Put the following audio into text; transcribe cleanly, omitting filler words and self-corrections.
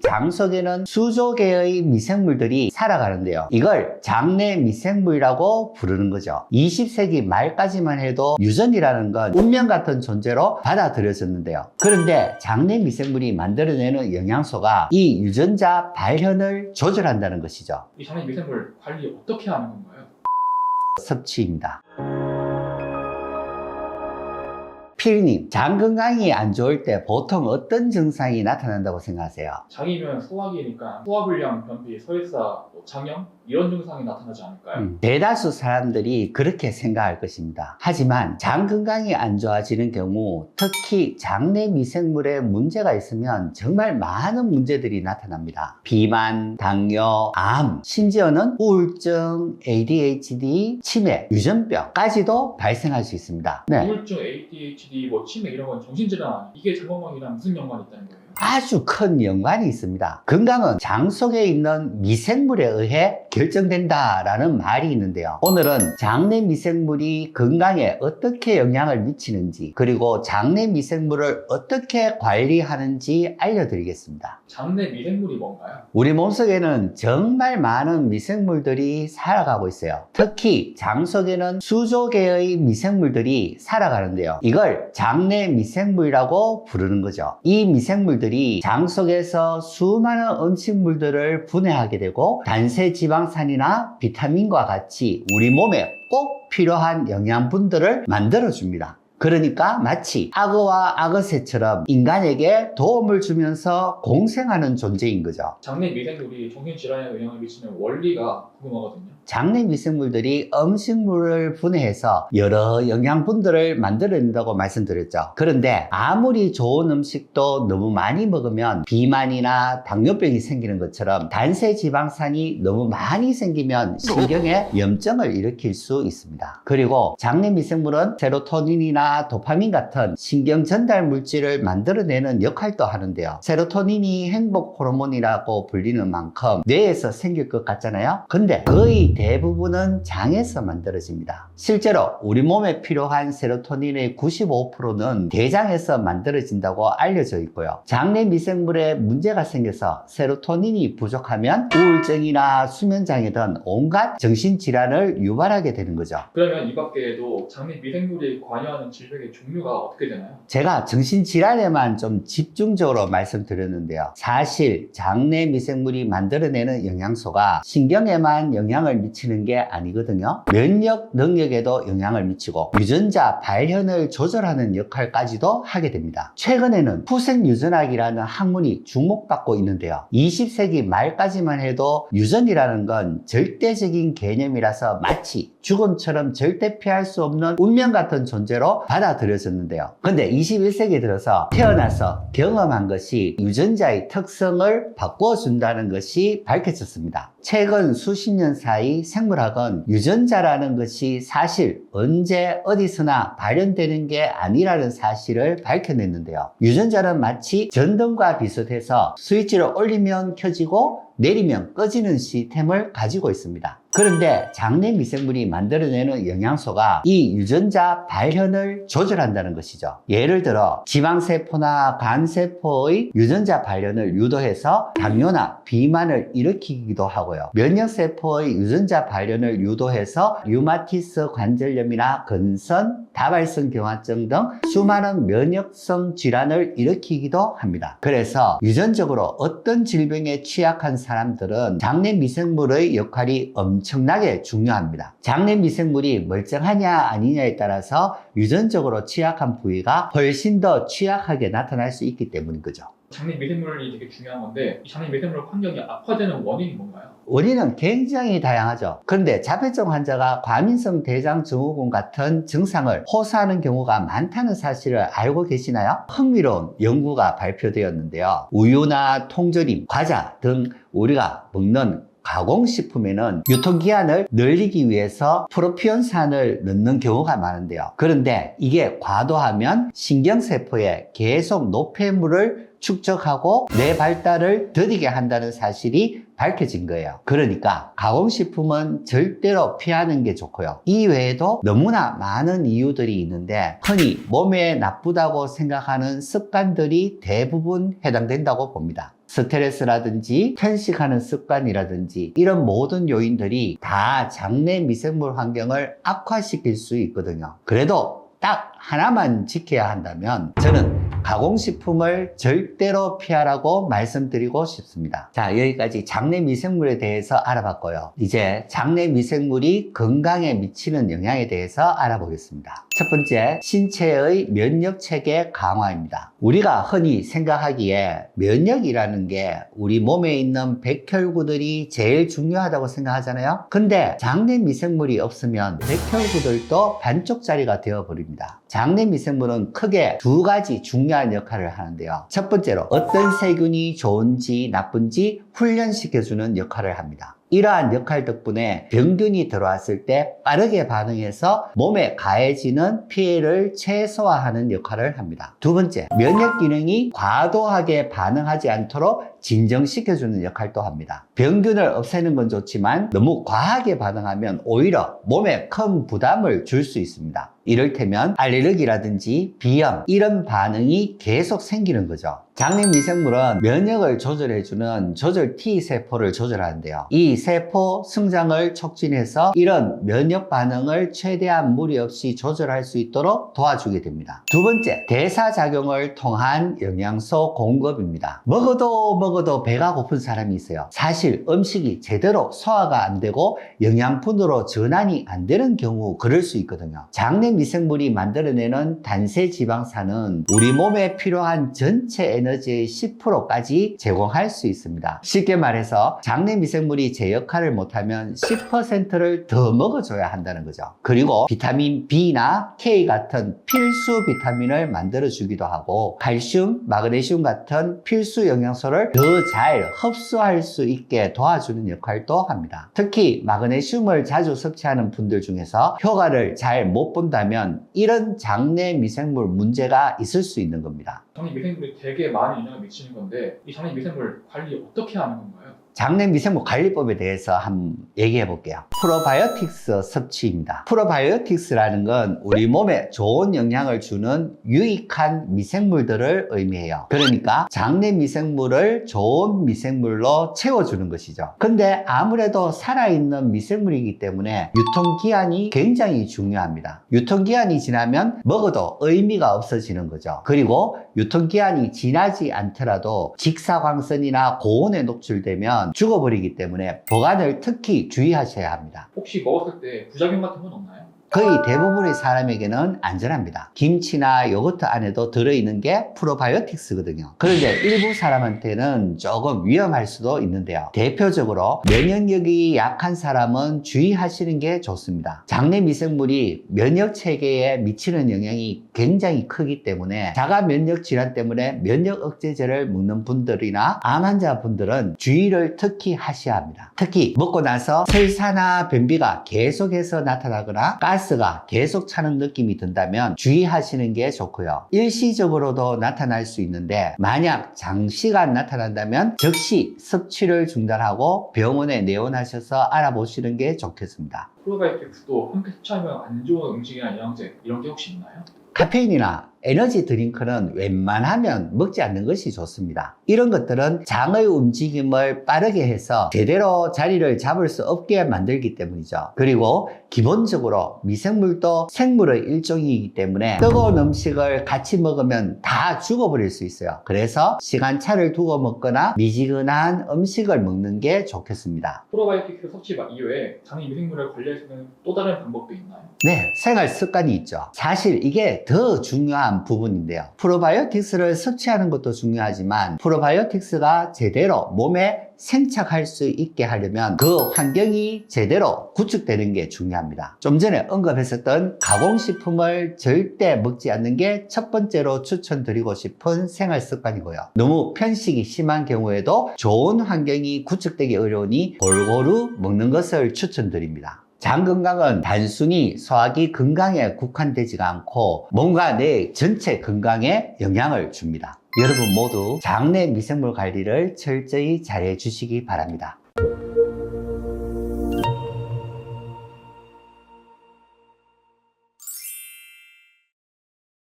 장 속에는 수조 개의 미생물들이 살아가는데요. 이걸 장내 미생물이라고 부르는 거죠. 20세기 말까지만 해도 유전이라는 건 운명 같은 존재로 받아들여졌는데요. 그런데 장내 미생물이 만들어내는 영양소가 이 유전자 발현을 조절한다는 것이죠. 이 장내 미생물 관리 어떻게 하는 건가요? 섭취입니다. 피디님, 장 건강이 안 좋을 때 보통 어떤 증상이 나타난다고 생각하세요? 장이면 소화기니까 소화불량, 변비, 설사, 장염 이런 증상이 나타나지 않을까요? 대다수 사람들이 그렇게 생각할 것입니다. 하지만 장 건강이 안 좋아지는 경우 특히 장내 미생물에 문제가 있으면 정말 많은 문제들이 나타납니다. 비만, 당뇨, 암, 심지어는 우울증, ADHD, 치매, 유전병까지도 발생할 수 있습니다. 네. 우울증, ADHD, 치매 이런 건 정신질환 아니에요? 이게 장 건강이랑 무슨 연관이 있다는 거예요? 아주 큰 연관이 있습니다. 건강은 장 속에 있는 미생물에 의해 결정된다라는 말이 있는데요. 오늘은 장내 미생물이 건강에 어떻게 영향을 미치는지, 그리고 장내 미생물을 어떻게 관리하는지 알려드리겠습니다. 장내 미생물이 뭔가요? 우리 몸속에는 정말 많은 미생물들이 살아가고 있어요. 특히 장 속에는 수조 개의 미생물들이 살아가는데요. 이걸 장내 미생물이라고 부르는 거죠. 이 미생물들이 장 속에서 수많은 음식물들을 분해하게 되고 단세 지방산이나 비타민과 같이 우리 몸에 꼭 필요한 영양분들을 만들어줍니다. 그러니까 마치 악어와 악어새처럼 인간에게 도움을 주면서 공생하는 존재인 거죠. 장내 미생물이 정신질환에 영향을 미치는 원리가 궁금하거든요. 장내 미생물들이 음식물을 분해해서 여러 영양분들을 만들어낸다고 말씀드렸죠. 그런데 아무리 좋은 음식도 너무 많이 먹으면 비만이나 당뇨병이 생기는 것처럼 단세 지방산이 너무 많이 생기면 신경에 염증을 일으킬 수 있습니다. 그리고 장내 미생물은 세로토닌이나 도파민 같은 신경 전달 물질을 만들어내는 역할도 하는데요. 세로토닌이 행복 호르몬이라고 불리는 만큼 뇌에서 생길 것 같잖아요. 근데 거의 대부분은 장에서 만들어집니다. 실제로 우리 몸에 필요한 세로토닌의 95%는 대장에서 만들어진다고 알려져 있고요. 장내 미생물에 문제가 생겨서 세로토닌이 부족하면 우울증이나 수면장애 등 온갖 정신질환을 유발하게 되는 거죠. 그러면 이 밖에도 장내 미생물이 관여하는 질병의 종류가 어떻게 되나요? 제가 정신질환에만 좀 집중적으로 말씀드렸는데요. 사실 장내 미생물이 만들어내는 영양소가 신경에만 영향을 미치는 게 아니거든요. 면역 능력에도 영향을 미치고 유전자 발현을 조절하는 역할까지도 하게 됩니다. 최근에는 후생유전학이라는 학문이 주목받고 있는데요. 20세기 말까지만 해도 유전이라는 건 절대적인 개념이라서 마치 죽음처럼 절대 피할 수 없는 운명 같은 존재로 받아들여졌는데요. 근데 21세기에 들어서 태어나서 경험한 것이 유전자의 특성을 바꿔준다는 것이 밝혀졌습니다. 최근 수십 년 사이 생물학은 유전자라는 것이 사실 언제 어디서나 발현되는 게 아니라는 사실을 밝혀냈는데요. 유전자는 마치 전등과 비슷해서 스위치를 올리면 켜지고 내리면 꺼지는 시스템을 가지고 있습니다. 그런데 장내 미생물이 만들어내는 영양소가 이 유전자 발현을 조절한다는 것이죠. 예를 들어 지방세포나 간세포의 유전자 발현을 유도해서 당뇨나 비만을 일으키기도 하고요. 면역세포의 유전자 발현을 유도해서 류마티스 관절염이나 근선, 다발성 경화증 등 수많은 면역성 질환을 일으키기도 합니다. 그래서 유전적으로 어떤 질병에 취약한 사람들은 장내 미생물의 역할이 엄청나게 중요합니다. 장내 미생물이 멀쩡하냐 아니냐에 따라서 유전적으로 취약한 부위가 훨씬 더 취약하게 나타날 수 있기 때문인 거죠. 장내 미생물이 되게 중요한 건데 이 장내 미생물 환경이 악화되는 원인이 뭔가요? 원인은 굉장히 다양하죠. 그런데 자폐증 환자가 과민성 대장증후군 같은 증상을 호소하는 경우가 많다는 사실을 알고 계시나요? 흥미로운 연구가 발표되었는데요. 우유나 통조림, 과자 등 우리가 먹는 가공식품에는 유통기한을 늘리기 위해서 프로피온산을 넣는 경우가 많은데요. 그런데 이게 과도하면 신경세포에 계속 노폐물을 축적하고 뇌 발달을 더디게 한다는 사실이 밝혀진 거예요. 그러니까 가공식품은 절대로 피하는 게 좋고요. 이 외에도 너무나 많은 이유들이 있는데 흔히 몸에 나쁘다고 생각하는 습관들이 대부분 해당된다고 봅니다. 스트레스라든지 편식하는 습관이라든지 이런 모든 요인들이 다 장내 미생물 환경을 악화시킬 수 있거든요. 그래도 딱 하나만 지켜야 한다면 저는 가공식품을 절대로 피하라고 말씀드리고 싶습니다. 자, 여기까지 장내 미생물에 대해서 알아봤고요. 이제 장내 미생물이 건강에 미치는 영향에 대해서 알아보겠습니다. 첫 번째, 신체의 면역 체계 강화입니다. 우리가 흔히 생각하기에 면역이라는 게 우리 몸에 있는 백혈구들이 제일 중요하다고 생각하잖아요. 근데 장내 미생물이 없으면 백혈구들도 반쪽짜리가 되어버립니다. 장내 미생물은 크게 두 가지 중요한 역할을 하는데요. 첫 번째로 어떤 세균이 좋은지 나쁜지 훈련시켜주는 역할을 합니다. 이러한 역할 덕분에 병균이 들어왔을 때 빠르게 반응해서 몸에 가해지는 피해를 최소화하는 역할을 합니다. 두 번째, 면역 기능이 과도하게 반응하지 않도록 진정시켜주는 역할도 합니다. 병균을 없애는 건 좋지만 너무 과하게 반응하면 오히려 몸에 큰 부담을 줄 수 있습니다. 이를테면 알레르기라든지 비염 이런 반응이 계속 생기는 거죠. 장내 미생물은 면역을 조절해주는 조절 T세포를 조절하는데요. 이 세포 성장을 촉진해서 이런 면역 반응을 최대한 무리 없이 조절할 수 있도록 도와주게 됩니다. 두 번째, 대사작용을 통한 영양소 공급입니다. 먹어도 배가 고픈 사람이 있어요. 사실 음식이 제대로 소화가 안 되고 영양분으로 전환이 안 되는 경우 그럴 수 있거든요. 장내 미생물이 만들어내는 단세지방산은 우리 몸에 필요한 전체 에너지의 10%까지 제공할 수 있습니다. 쉽게 말해서 장내 미생물이 제 역할을 못하면 10%를 더 먹어줘야 한다는 거죠. 그리고 비타민 B나 K 같은 필수 비타민을 만들어주기도 하고 칼슘, 마그네슘 같은 필수 영양소를 더 잘 흡수할 수 있게 도와주는 역할도 합니다. 특히 마그네슘을 자주 섭취하는 분들 중에서 효과를 잘 못 본다면 이런 장내 미생물 문제가 있을 수 있는 겁니다. 장내 미생물이 되게 많은 영향을 미치는 건데 이 장내 미생물 관리 어떻게 하는 건가요? 장내 미생물 관리법에 대해서 한번 얘기해 볼게요. 프로바이오틱스 섭취입니다. 프로바이오틱스라는 건 우리 몸에 좋은 영향을 주는 유익한 미생물들을 의미해요. 그러니까 장내 미생물을 좋은 미생물로 채워주는 것이죠. 근데 아무래도 살아있는 미생물이기 때문에 유통기한이 굉장히 중요합니다. 유통기한이 지나면 먹어도 의미가 없어지는 거죠. 그리고 유통기한이 지나지 않더라도 직사광선이나 고온에 노출되면 죽어버리기 때문에 보관을 특히 주의하셔야 합니다. 혹시 먹었을 때 부작용 같은 건 없나요? 거의 대부분의 사람에게는 안전합니다. 김치나 요거트 안에도 들어있는 게 프로바이오틱스거든요. 그런데 일부 사람한테는 조금 위험할 수도 있는데요. 대표적으로 면역력이 약한 사람은 주의하시는 게 좋습니다. 장내 미생물이 면역 체계에 미치는 영향이 굉장히 크기 때문에 자가 면역 질환 때문에 면역 억제제를 먹는 분들이나 암 환자분들은 주의를 특히 하셔야 합니다. 특히 먹고 나서 설사나 변비가 계속해서 나타나거나 가스가 계속 차는 느낌이 든다면 주의하시는 게 좋고요. 일시적으로도 나타날 수 있는데 만약 장시간 나타난다면 즉시 섭취를 중단하고 병원에 내원하셔서 알아보시는 게 좋겠습니다. 프로바이오틱스도 함께 섭취하면 안 좋은 음식이나 영양제 이런 게 혹시 있나요? 카페인이나 에너지 드링크는 웬만하면 먹지 않는 것이 좋습니다. 이런 것들은 장의 움직임을 빠르게 해서 제대로 자리를 잡을 수 없게 만들기 때문이죠. 그리고 기본적으로 미생물도 생물의 일종이기 때문에 뜨거운 음식을 같이 먹으면 다 죽어버릴 수 있어요. 그래서 시간차를 두고 먹거나 미지근한 음식을 먹는 게 좋겠습니다. 프로바이오틱스 섭취 이외에 장내 미생물을 관리할 수 있는 또 다른 방법도 있나요? 네, 생활 습관이 있죠. 사실 이게 더 중요한 부분인데요. 프로바이오틱스를 섭취하는 것도 중요하지만 프로바이오틱스가 제대로 몸에 생착할 수 있게 하려면 그 환경이 제대로 구축되는 게 중요합니다. 좀 전에 언급했었던 가공식품을 절대 먹지 않는 게 첫 번째로 추천드리고 싶은 생활 습관이고요. 너무 편식이 심한 경우에도 좋은 환경이 구축되기 어려우니 골고루 먹는 것을 추천드립니다. 장 건강은 단순히 소화기 건강에 국한되지가 않고 몸과 뇌 전체 건강에 영향을 줍니다. 여러분 모두 장내 미생물 관리를 철저히 잘해 주시기 바랍니다.